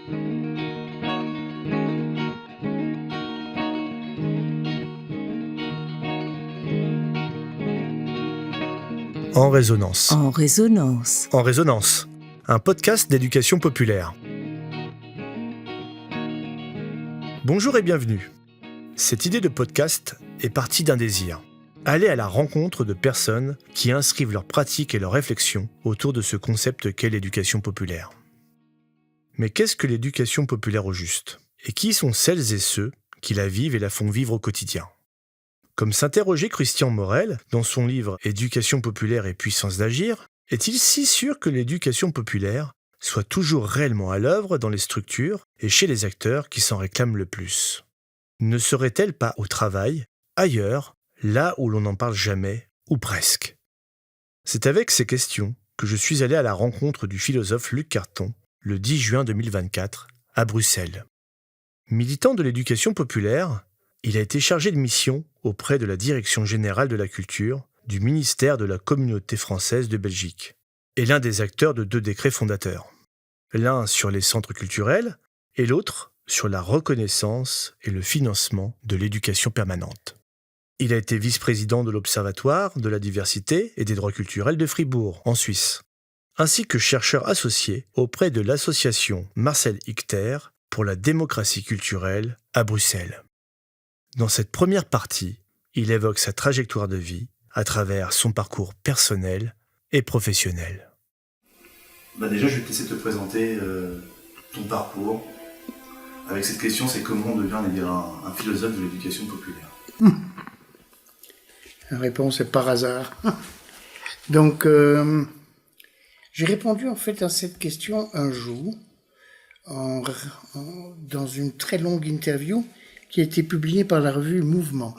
En résonance. En résonance. En résonance, un podcast d'éducation populaire. Bonjour et bienvenue. Cette idée de podcast est partie d'un désir. Aller à la rencontre de personnes qui inscrivent leurs pratiques et leurs réflexions autour de ce concept qu'est l'éducation populaire. Mais qu'est-ce que l'éducation populaire au juste ? Et qui sont celles et ceux qui la vivent et la font vivre au quotidien ? Comme s'interrogeait Christian Morel dans son livre « Éducation populaire et puissance d'agir », est-il si sûr que l'éducation populaire soit toujours réellement à l'œuvre dans les structures et chez les acteurs qui s'en réclament le plus ? Ne serait-elle pas au travail, ailleurs, là où l'on n'en parle jamais, ou presque ? C'est avec ces questions que je suis allé à la rencontre du philosophe Luc Carton le 10 juin 2024, à Bruxelles. Militant de l'éducation populaire, il a été chargé de mission auprès de la Direction générale de la culture du ministère de la Communauté française de Belgique et l'un des acteurs de 2 décrets fondateurs. L'un sur les centres culturels et l'autre sur la reconnaissance et le financement de l'éducation permanente. Il a été vice-président de l'Observatoire de la diversité et des droits culturels de Fribourg, en Suisse, ainsi que chercheur associé auprès de l'association Marcel Ichter pour la démocratie culturelle à Bruxelles. Dans cette première partie, il évoque sa trajectoire de vie à travers son parcours personnel et professionnel. Déjà, je vais te laisser te présenter ton parcours. Avec cette question, c'est comment on devient un philosophe de l'éducation populaire. La réponse est par hasard. Donc, j'ai répondu en fait à cette question un jour, dans une très longue interview qui a été publiée par la revue Mouvement,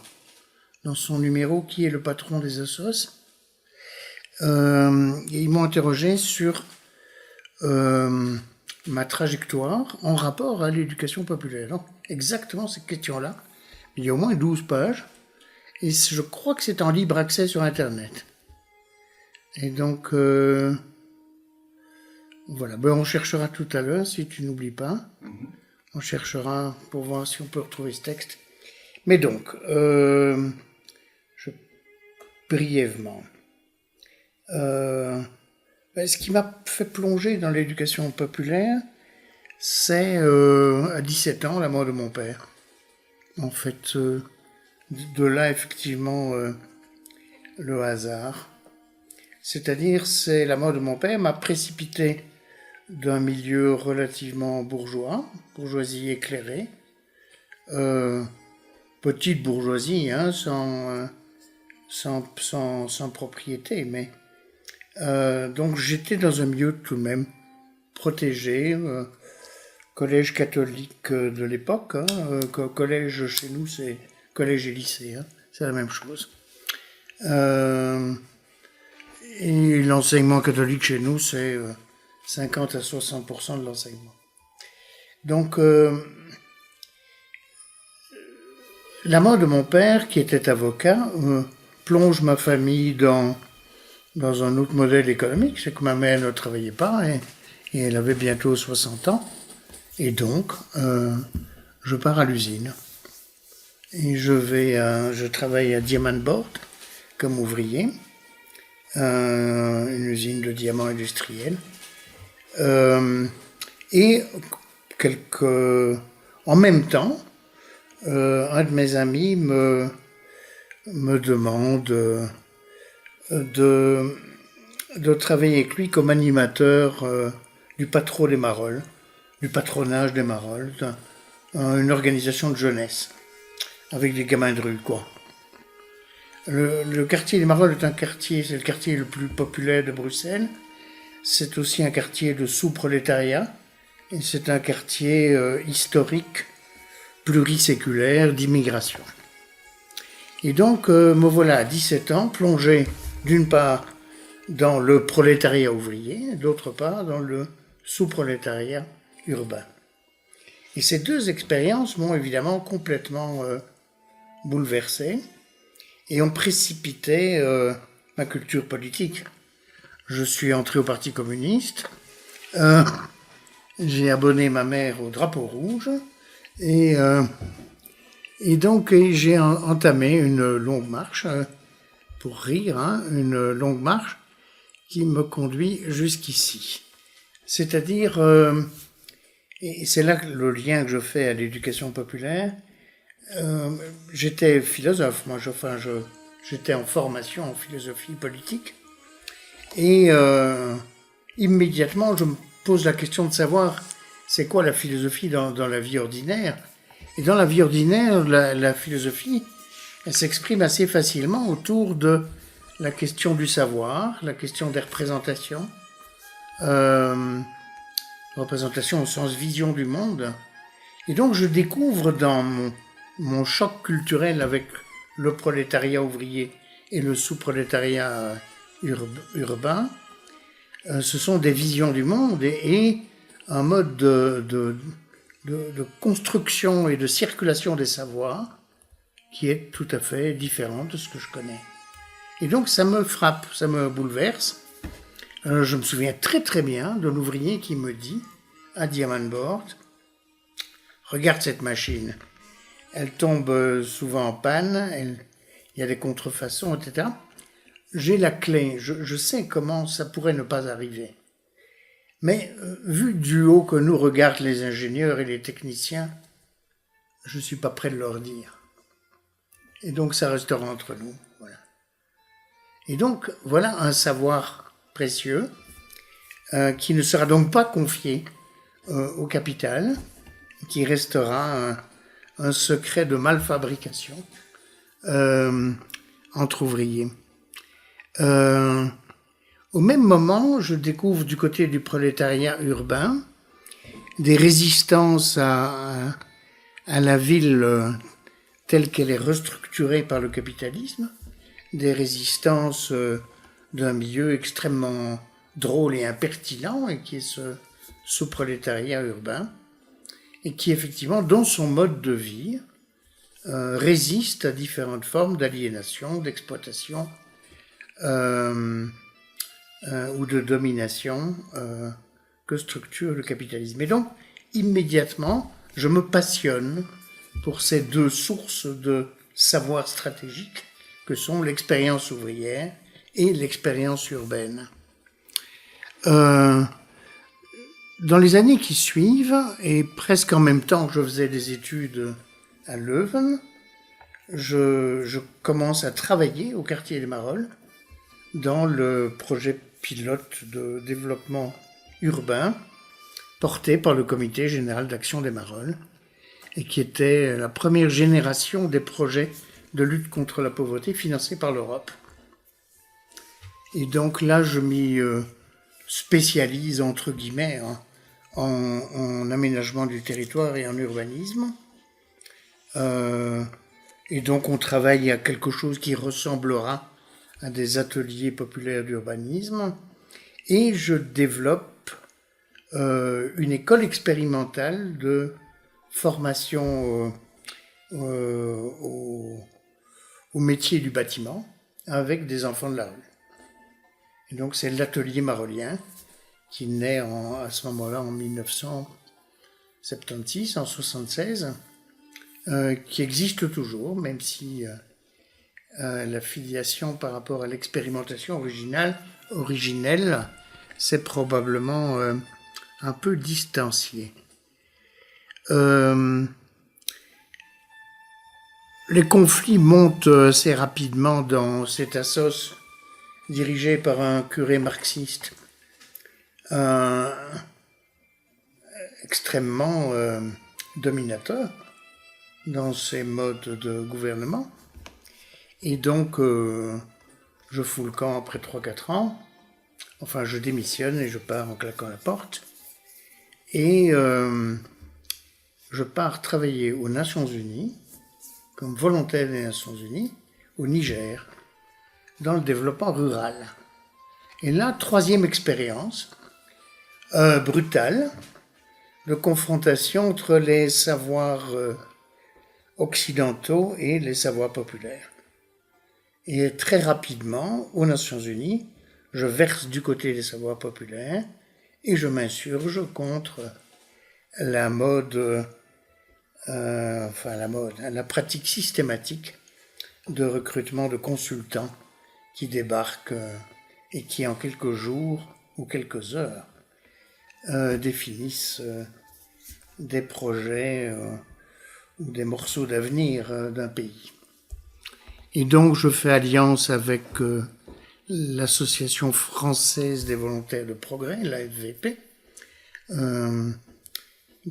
dans son numéro « Qui est le patron des assos ?» Ils m'ont interrogé sur ma trajectoire en rapport à l'éducation populaire. Donc, exactement cette question-là. Il y a au moins 12 pages, et je crois que c'est en libre accès sur Internet. Et donc, voilà, on cherchera tout à l'heure, si tu n'oublies pas. On cherchera pour voir si on peut retrouver ce texte. Mais donc, brièvement, ce qui m'a fait plonger dans l'éducation populaire, c'est à 17 ans la mort de mon père. En fait, de là effectivement le hasard. C'est-à-dire, c'est la mort de mon père m'a précipité d'un milieu relativement bourgeoisie éclairée, petite bourgeoisie, hein, sans propriété, mais donc j'étais dans un milieu tout de même protégé, collège catholique de l'époque, hein, collège chez nous c'est collège et lycée, hein, c'est la même chose. Et l'enseignement catholique chez nous c'est 50 à 60% de l'enseignement. Donc, la mort de mon père, qui était avocat, plonge ma famille dans un autre modèle économique. C'est que ma mère ne travaillait pas et elle avait bientôt 60 ans. Et donc, je pars à l'usine. Et je travaille à Diamant Board comme ouvrier, une usine de diamants industriels. Et en même temps, un de mes amis me demande de travailler avec lui comme animateur du patronage des Marolles, une organisation de jeunesse, avec des gamins de rue, quoi. Le quartier des Marolles c'est le quartier le plus populaire de Bruxelles. C'est aussi un quartier de sous-prolétariat, et c'est un quartier historique, pluriséculaire, d'immigration. Et donc, me voilà à 17 ans, plongé d'une part dans le prolétariat ouvrier, d'autre part dans le sous-prolétariat urbain. Et ces deux expériences m'ont évidemment complètement bouleversé et ont précipité ma culture politique. Je suis entré au Parti communiste. j'ai abonné ma mère au Drapeau Rouge et donc j'ai entamé une longue marche, pour rire, hein, une longue marche qui me conduit jusqu'ici. C'est-à-dire, et c'est là le lien que je fais à l'éducation populaire, j'étais philosophe, moi, j'étais en formation en philosophie politique, et immédiatement je me pose la question de savoir c'est quoi la philosophie dans la vie ordinaire. Et dans la vie ordinaire, la philosophie, elle s'exprime assez facilement autour de la question du savoir, la question des représentations, représentation au sens vision du monde. Et donc je découvre dans mon choc culturel avec le prolétariat ouvrier et le sous-prolétariat urbain, ce sont des visions du monde et un mode de construction et de circulation des savoirs qui est tout à fait différent de ce que je connais. Et donc ça me frappe, ça me bouleverse. Je me souviens très très bien de l'ouvrier qui me dit à Diamond Board, regarde cette machine, elle tombe souvent en panne, il y a des contrefaçons, etc. J'ai la clé, je sais comment ça pourrait ne pas arriver. Mais vu du haut que nous regardent les ingénieurs et les techniciens, je ne suis pas prêt de leur dire. Et donc ça restera entre nous. Voilà. Et donc voilà un savoir précieux qui ne sera donc pas confié au capital, qui restera un secret de malfabrication entre ouvriers. Au même moment, je découvre du côté du prolétariat urbain des résistances à la ville telle qu'elle est restructurée par le capitalisme, des résistances d'un milieu extrêmement drôle et impertinent, et qui est ce prolétariat urbain, et qui effectivement, dans son mode de vie, résiste à différentes formes d'aliénation, d'exploitation, ou de domination que structure le capitalisme. Et donc, immédiatement, je me passionne pour ces deux sources de savoir stratégique que sont l'expérience ouvrière et l'expérience urbaine. Dans les années qui suivent, et presque en même temps que je faisais des études à Leuven, je commence à travailler au quartier des Marolles dans le projet pilote de développement urbain porté par le Comité général d'action des Marolles et qui était la première génération des projets de lutte contre la pauvreté financés par l'Europe. Et donc là, je m'y spécialise, entre guillemets, en aménagement du territoire et en urbanisme. Et donc on travaille à quelque chose qui ressemblera à des ateliers populaires d'urbanisme, et je développe une école expérimentale de formation au métier du bâtiment avec des enfants de la rue. Et donc c'est l'atelier marollien qui naît à ce moment-là en 1976, en 1976, qui existe toujours, même si la filiation par rapport à l'expérimentation originelle s'est probablement un peu distanciée. Les conflits montent assez rapidement dans cette assoce dirigée par un curé marxiste extrêmement dominateur dans ses modes de gouvernement. Et donc, je fous le camp après 3-4 ans. Enfin, je démissionne et je pars en claquant la porte. Et je pars travailler aux Nations Unies, comme volontaire des Nations Unies, au Niger, dans le développement rural. Et là, troisième expérience, brutale, de confrontation entre les savoirs occidentaux et les savoirs populaires. Et très rapidement, aux Nations Unies, je verse du côté des savoirs populaires et je m'insurge contre la pratique systématique de recrutement de consultants qui débarquent et qui en quelques jours ou quelques heures définissent des projets ou des morceaux d'avenir d'un pays. Et donc je fais alliance avec l'Association française des volontaires de progrès, l'AFVP,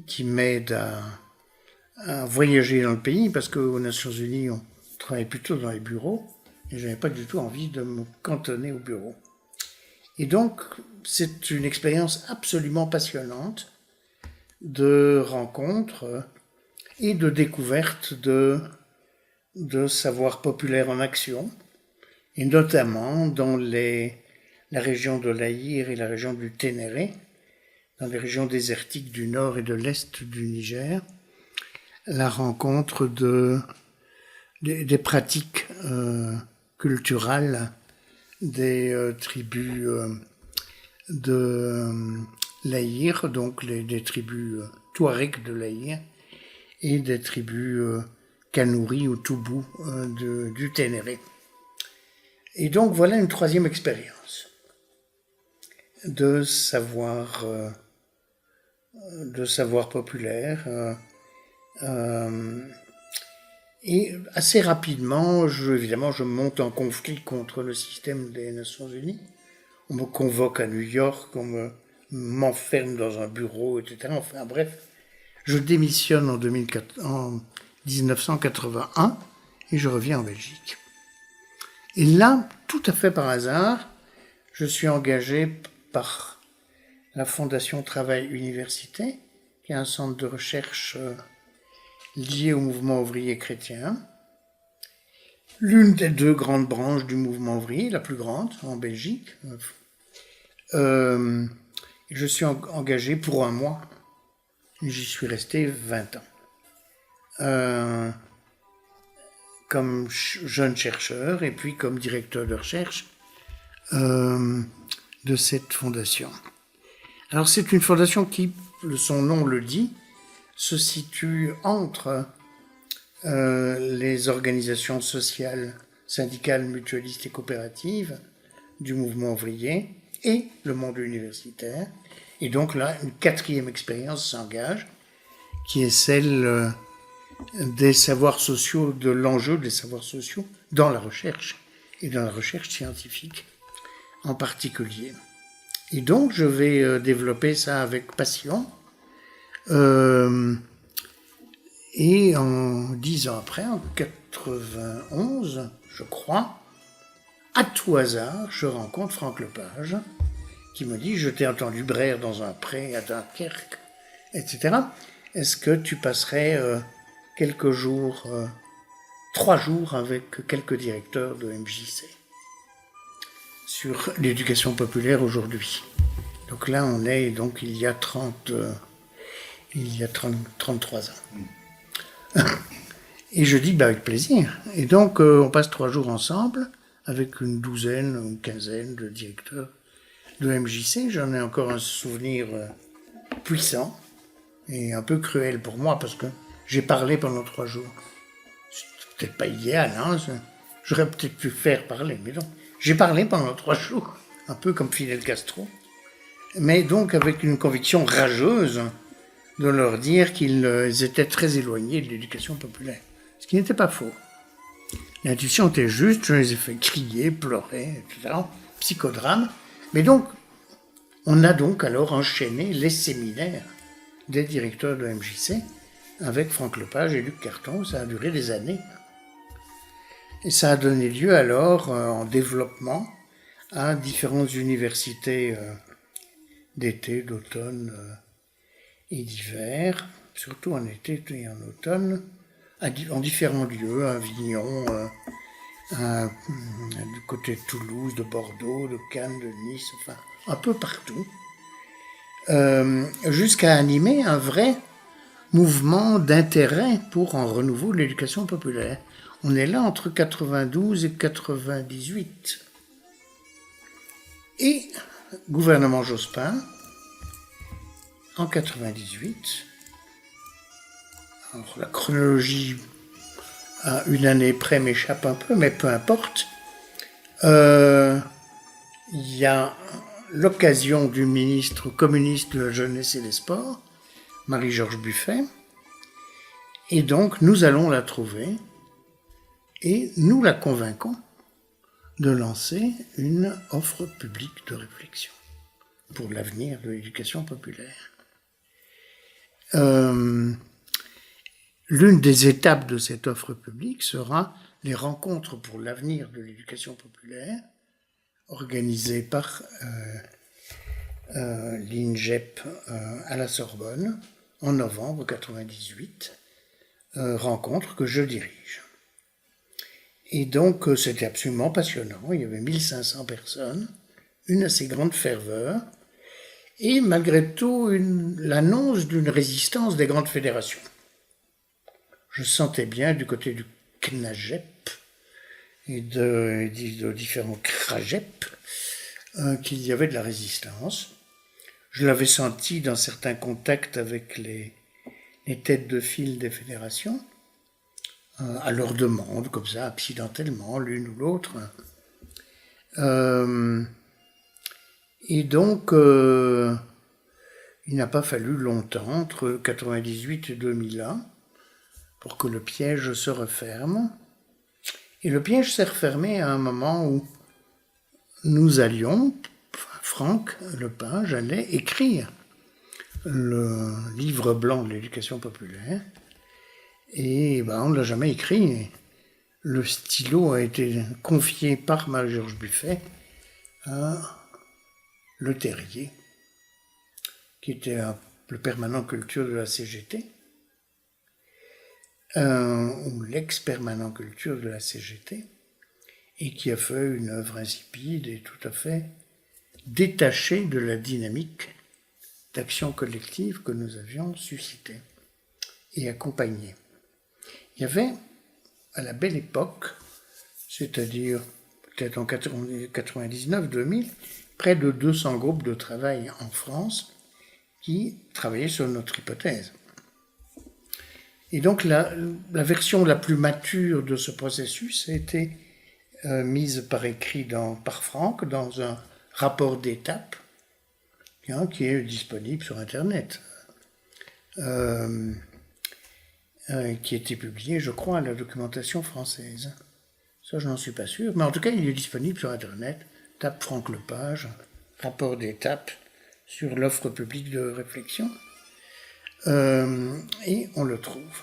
qui m'aide à voyager dans le pays, parce qu'aux Nations Unies, on travaille plutôt dans les bureaux, et je n'avais pas du tout envie de me cantonner au bureau. Et donc, c'est une expérience absolument passionnante de rencontres et de découverte de savoir populaire en action, et notamment dans la région de l'Aïr et la région du Ténéré, dans les régions désertiques du nord et de l'est du Niger, la rencontre des pratiques culturelles des tribus de l'Aïr, donc des tribus touaregs de l'Aïr, et des tribus Kanouri ou Toubou du Ténéré. Et donc voilà une troisième expérience de savoir populaire. Et assez rapidement, évidemment, je monte en conflit contre le système des Nations Unies. On me convoque à New York, m'enferme dans un bureau, etc. Enfin bref, je démissionne en 1981 et je reviens en Belgique. Et là, tout à fait par hasard, je suis engagé par la Fondation Travail Université, qui est un centre de recherche lié au mouvement ouvrier chrétien, l'une des deux grandes branches du mouvement ouvrier, la plus grande en Belgique. Je suis engagé pour un mois. J'y suis resté 20 ans. Comme jeune chercheur et puis comme directeur de recherche de cette fondation. Alors c'est une fondation qui, son nom le dit, se situe entre les organisations sociales, syndicales, mutualistes et coopératives du mouvement ouvrier et le monde universitaire. Et donc là, une quatrième expérience s'engage, qui est celle des savoirs sociaux, de l'enjeu des savoirs sociaux dans la recherche, et dans la recherche scientifique en particulier. Et donc, je vais développer ça avec passion. Et 10 ans après, en 91, je crois, à tout hasard, je rencontre Franck Lepage, qui me dit « Je t'ai entendu braire dans un pré à Dunkerque, etc. Est-ce que tu passerais quelques jours, 3 jours avec quelques directeurs de MJC sur l'éducation populaire aujourd'hui ?» Donc là, on est il y a 33 ans. Et je dis avec plaisir. Et donc, on passe 3 jours ensemble avec une douzaine, une quinzaine de directeurs de MJC. J'en ai encore un souvenir puissant et un peu cruel pour moi parce que j'ai parlé pendant 3 jours. C'est peut-être pas idéal, hein. J'aurais peut-être pu faire parler, mais non. J'ai parlé pendant 3 jours, un peu comme Fidel Castro, mais donc avec une conviction rageuse de leur dire qu'ils étaient très éloignés de l'éducation populaire. Ce qui n'était pas faux. L'intuition était juste, je les ai fait crier, pleurer, etc. Psychodrame. Mais donc, on a donc alors enchaîné les séminaires des directeurs de MJC avec Franck Lepage et Luc Carton. Ça a duré des années. Et ça a donné lieu alors, en développement, à différentes universités d'été, d'automne et d'hiver, surtout en été et en automne, en différents lieux, à Avignon, du côté de Toulouse, de Bordeaux, de Cannes, de Nice, enfin un peu partout, jusqu'à animer un vrai mouvement d'intérêt pour un renouveau de l'éducation populaire. On est là entre 92 et 98. Et gouvernement Jospin, en 98, Alors, la chronologie à une année près m'échappe un peu, mais peu importe. Il y a l'occasion du ministre communiste de la Jeunesse et des Sports, Marie-Georges Buffet, et donc nous allons la trouver et nous la convainquons de lancer une offre publique de réflexion pour l'avenir de l'éducation populaire. L'une des étapes de cette offre publique sera les rencontres pour l'avenir de l'éducation populaire, organisées par l'INGEP à la Sorbonne en novembre 1998, rencontre que je dirige. Et donc c'était absolument passionnant, il y avait 1500 personnes, une assez grande ferveur, et malgré tout l'annonce d'une résistance des grandes fédérations. Je sentais bien du côté du CNAGEP et de différents CRAGEP qu'il y avait de la résistance. Je l'avais senti dans certains contacts avec les têtes de file des fédérations, à leur demande, comme ça, accidentellement, l'une ou l'autre. Et donc, il n'a pas fallu longtemps, entre 1998 et 2001, pour que le piège se referme. Et le piège s'est refermé à un moment où nous allions, Franck Lepage allait écrire le livre blanc de l'éducation populaire. Et on ne l'a jamais écrit. Le stylo a été confié par Marie-Georges Buffet à Le Terrier, qui était le permanent culture de la CGT, ou l'ex-permanent culture de la CGT, et qui a fait une œuvre insipide et tout à fait détachée de la dynamique d'action collective que nous avions suscitée et accompagnée. Il y avait, à la belle époque, c'est-à-dire peut-être en 99-2000, près de 200 groupes de travail en France qui travaillaient sur notre hypothèse. Et donc la version la plus mature de ce processus a été mise par écrit par Franck dans un rapport d'étape qui est disponible sur Internet, qui a été publié, je crois, à la documentation française. Ça, je n'en suis pas sûr, mais en tout cas, il est disponible sur Internet. Tape Franck Lepage, rapport d'étape sur l'offre publique de réflexion. Et on le trouve.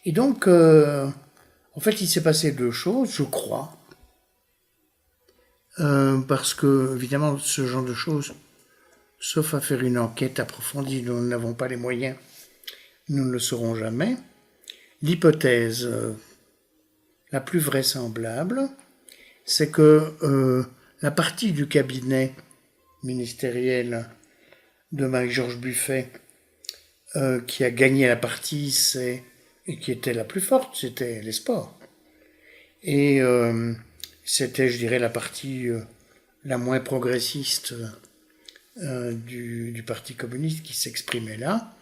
Et donc, en fait, il s'est passé deux choses, je crois, parce que, évidemment, ce genre de choses, sauf à faire une enquête approfondie, nous n'avons pas les moyens, nous ne le saurons jamais. L'hypothèse la plus vraisemblable, c'est que la partie du cabinet ministériel de Marie-Georges Buffet qui a gagné la partie et qui était la plus forte, c'était les sports. Et c'était, je dirais, la partie la moins progressiste du Parti communiste qui s'exprimait là.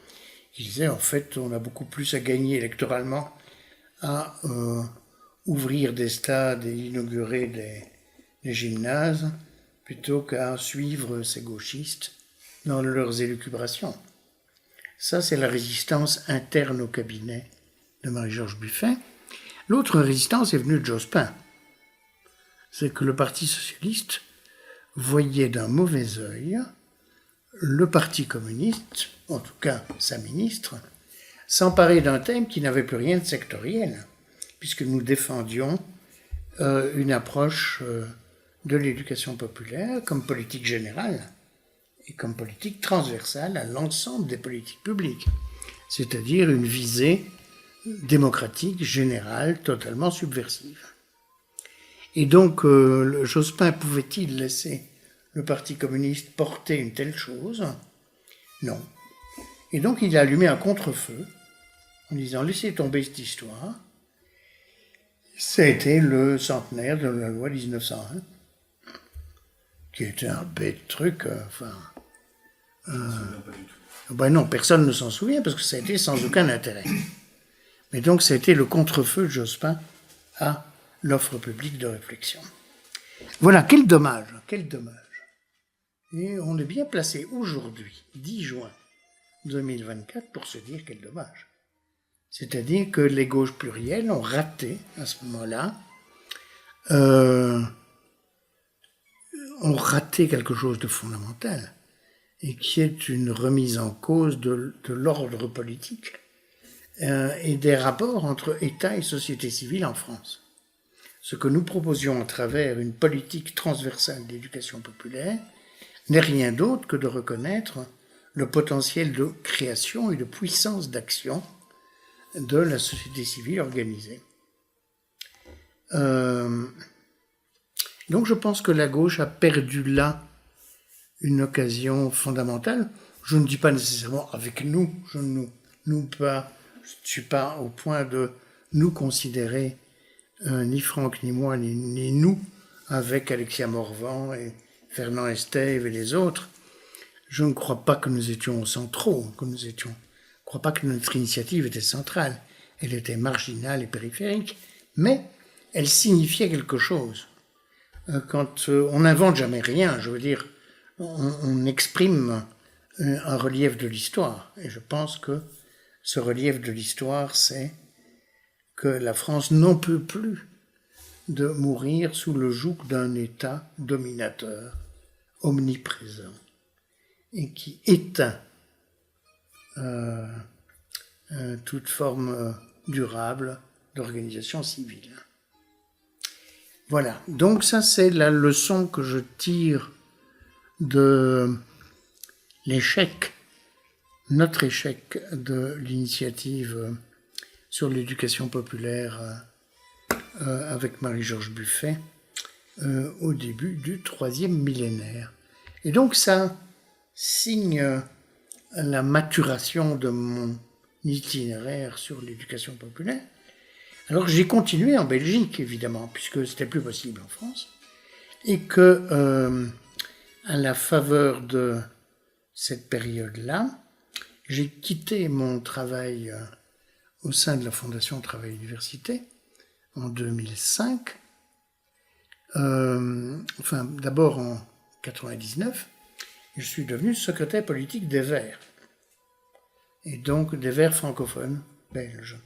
Il disait, en fait, on a beaucoup plus à gagner électoralement à ouvrir des stades et inaugurer des gymnases plutôt qu'à suivre ces gauchistes dans leurs élucubrations. Ça, c'est la résistance interne au cabinet de Marie-Georges Buffet. L'autre résistance est venue de Jospin. C'est que le Parti socialiste voyait d'un mauvais œil le Parti communiste, en tout cas sa ministre, s'emparer d'un thème qui n'avait plus rien de sectoriel, puisque nous défendions une approche de l'éducation populaire comme politique générale et comme politique transversale à l'ensemble des politiques publiques, c'est-à-dire une visée démocratique, générale, totalement subversive. Et donc, Jospin pouvait-il laisser le Parti communiste porter une telle chose? Non. Et donc, il a allumé un contre-feu en disant « laissez tomber cette histoire ». Ça a été le centenaire de la loi 1901, qui était un bête truc, pas du tout. Ben non, personne ne s'en souvient parce que ça a été sans aucun intérêt. Mais donc ça a été le contre-feu de Jospin à l'offre publique de réflexion. Voilà, quel dommage, quel dommage. Et on est bien placé aujourd'hui, 10 juin 2024, pour se dire quel dommage. C'est-à-dire que les gauches plurielles ont raté, à ce moment-là, ont raté quelque chose de fondamental, et qui est une remise en cause de l'ordre politique et des rapports entre État et société civile en France. Ce que nous proposions à travers une politique transversale d'éducation populaire n'est rien d'autre que de reconnaître le potentiel de création et de puissance d'action de la société civile organisée. Donc je pense que la gauche a perdu là une occasion fondamentale. Je ne dis pas nécessairement avec nous, je ne suis pas au point de nous considérer, ni Franck, ni moi, ni nous, avec Alexia Morvan et Fernand Estève et les autres. Je ne crois pas que nous étions centraux, je ne crois pas que notre initiative était centrale. Elle était marginale et périphérique, mais elle signifiait quelque chose. Quand on n'invente jamais rien, je veux dire, on exprime un relief de l'histoire. Et je pense que ce relief de l'histoire, c'est que la France n'en peut plus de mourir sous le joug d'un État dominateur, omniprésent, et qui éteint toute forme durable d'organisation civile. Voilà, donc ça c'est la leçon que je tire de l'échec, notre échec de l'initiative sur l'éducation populaire avec Marie-Georges Buffet au début du 3e millénaire. Et donc ça signe la maturation de mon itinéraire sur l'éducation populaire. Alors j'ai continué en Belgique, évidemment, puisque c'était plus possible en France, et que, à la faveur de cette période-là, j'ai quitté mon travail au sein de la Fondation Travail Université en 2005, d'abord en 1999, je suis devenu secrétaire politique des Verts, et donc des Verts francophones belges,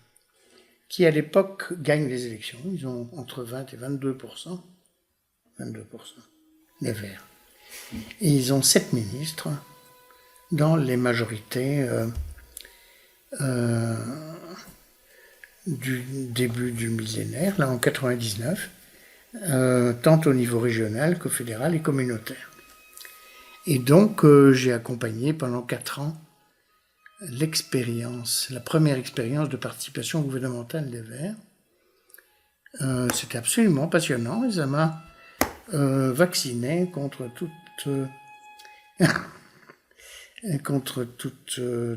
qui à l'époque gagnent les élections. Ils ont entre 20 et 22%, les Verts. Et ils ont 7 ministres dans les majorités du début du millénaire, là en 99, tant au niveau régional que fédéral et communautaire. Et donc j'ai accompagné pendant 4 ans la première expérience de participation gouvernementale des Verts. C'était absolument passionnant et ça m'a vacciné contre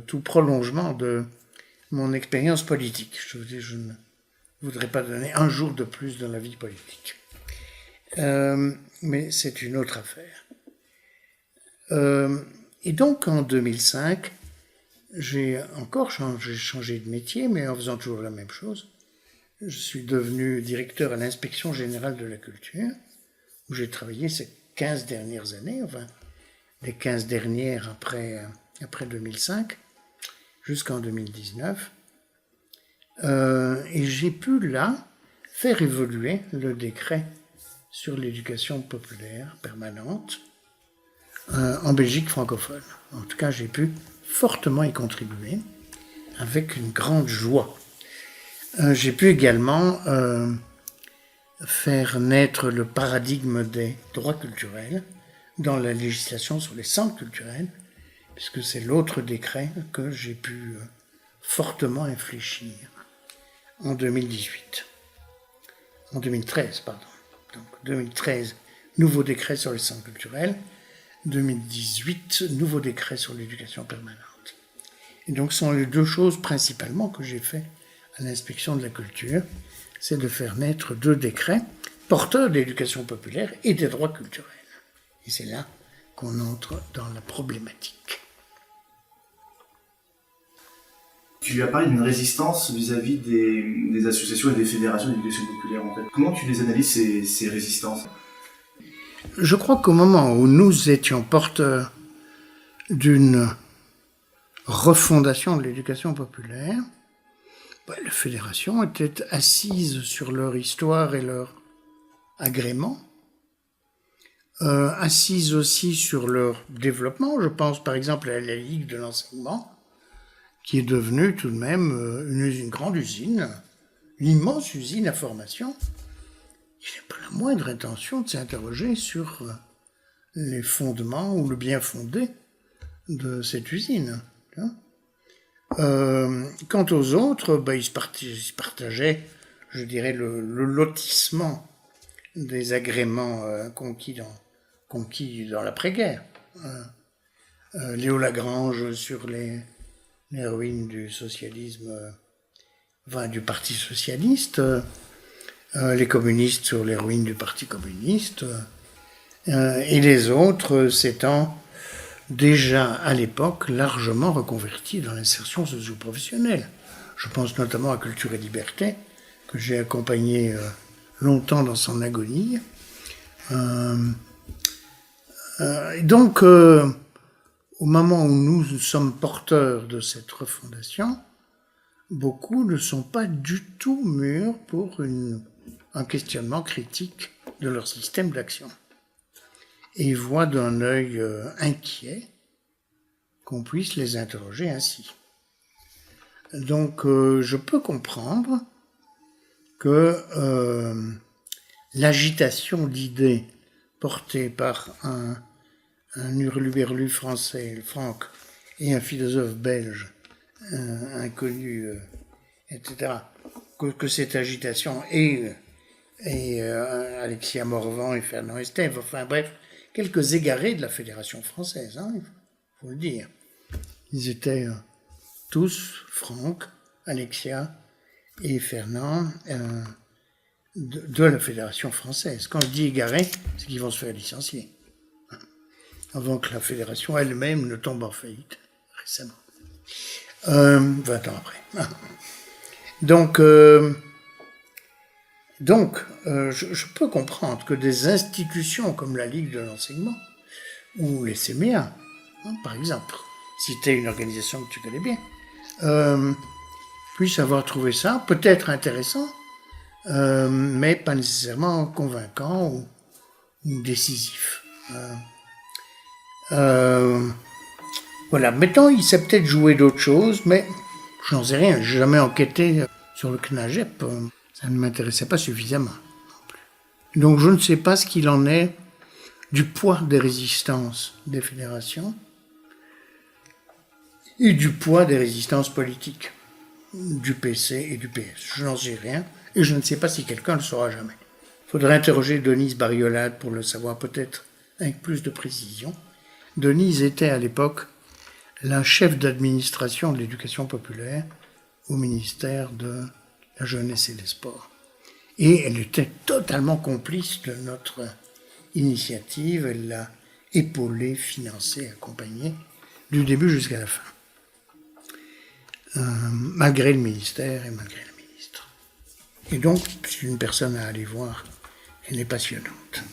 tout prolongement de mon expérience politique. Je ne voudrais pas donner un jour de plus dans la vie politique. Mais c'est une autre affaire. Et donc en 2005, j'ai encore changé de métier, mais en faisant toujours la même chose. Je suis devenu directeur à l'inspection générale de la culture, où j'ai travaillé ces 15 dernières années, enfin les 15 dernières après 2005, jusqu'en 2019. Et j'ai pu là faire évoluer le décret sur l'éducation populaire permanente en Belgique francophone. En tout cas, j'ai pu fortement y contribuer avec une grande joie. J'ai pu également faire naître le paradigme des droits culturels dans la législation sur les centres culturels, puisque c'est l'autre décret que j'ai pu fortement infléchir en 2013, pardon. Donc 2013, nouveau décret sur les centres culturels, 2018, nouveau décret sur l'éducation permanente. Et donc ce sont les deux choses principalement que j'ai fait à l'inspection de la culture, c'est de faire naître 2 décrets porteurs d'éducation populaire et des droits culturels. Et c'est là qu'on entre dans la problématique. Tu as parlé d'une résistance vis-à-vis des associations et des fédérations d'éducation populaire, en fait. Comment tu les analyses, ces résistances? Je crois qu'au moment où nous étions porteurs d'une refondation de l'éducation populaire, les fédérations étaient assises sur leur histoire et leur agrément, assises aussi sur leur développement. Je pense par exemple à la Ligue de l'enseignement, qui est devenue tout de même une grande usine, une immense usine à formation. Il n'y a pas la moindre intention de s'interroger sur les fondements ou le bien fondé de cette usine. Quant aux autres, ils se partageaient, je dirais, le lotissement des agréments conquis dans l'après-guerre. Léo Lagrange sur les ruines du socialisme, du Parti socialiste, les communistes sur les ruines du Parti communiste, et les autres s'étant déjà à l'époque largement reconvertis dans l'insertion socio-professionnelle. Je pense notamment à Culture et Liberté, que j'ai accompagné longtemps dans son agonie. Donc, au moment où nous sommes porteurs de cette refondation, beaucoup ne sont pas du tout mûrs pour un questionnement critique de leur système d'action. Et ils voient d'un œil inquiet qu'on puisse les interroger ainsi. Donc, je peux comprendre que l'agitation d'idées portée par un hurluberlu français, Franck, et un philosophe belge inconnu, etc., que cette agitation et Alexia Morvan et Fernand Estève, enfin bref, quelques égarés de la Fédération française, il faut le dire. Ils étaient tous, Franck, Alexia et Fernand, de la Fédération française. Quand je dis égarés, c'est qu'ils vont se faire licencier, avant que la Fédération elle-même ne tombe en faillite, récemment. 20 ans après. Donc, je peux comprendre que des institutions comme la Ligue de l'enseignement ou les CMEA, par exemple, citer une organisation que tu connais bien, puissent avoir trouvé ça peut-être intéressant, mais pas nécessairement convaincant ou décisif. Voilà, maintenant il s'est peut-être joué d'autres choses, mais je n'en sais rien, j'ai jamais enquêté sur le CNAGEP. Ça ne m'intéressait pas suffisamment non plus. Donc je ne sais pas ce qu'il en est du poids des résistances des fédérations et du poids des résistances politiques du PC et du PS. Je n'en sais rien et je ne sais pas si quelqu'un le saura jamais. Il faudrait interroger Denise Bariolade pour le savoir peut-être avec plus de précision. Denise était à l'époque la chef d'administration de l'éducation populaire au ministère de la Jeunesse et des Sports. Et elle était totalement complice de notre initiative. Elle l'a épaulée, financée, accompagnée du début jusqu'à la fin. Malgré le ministère et malgré le ministre. Et donc, c'est une personne à aller voir. Elle est passionnante.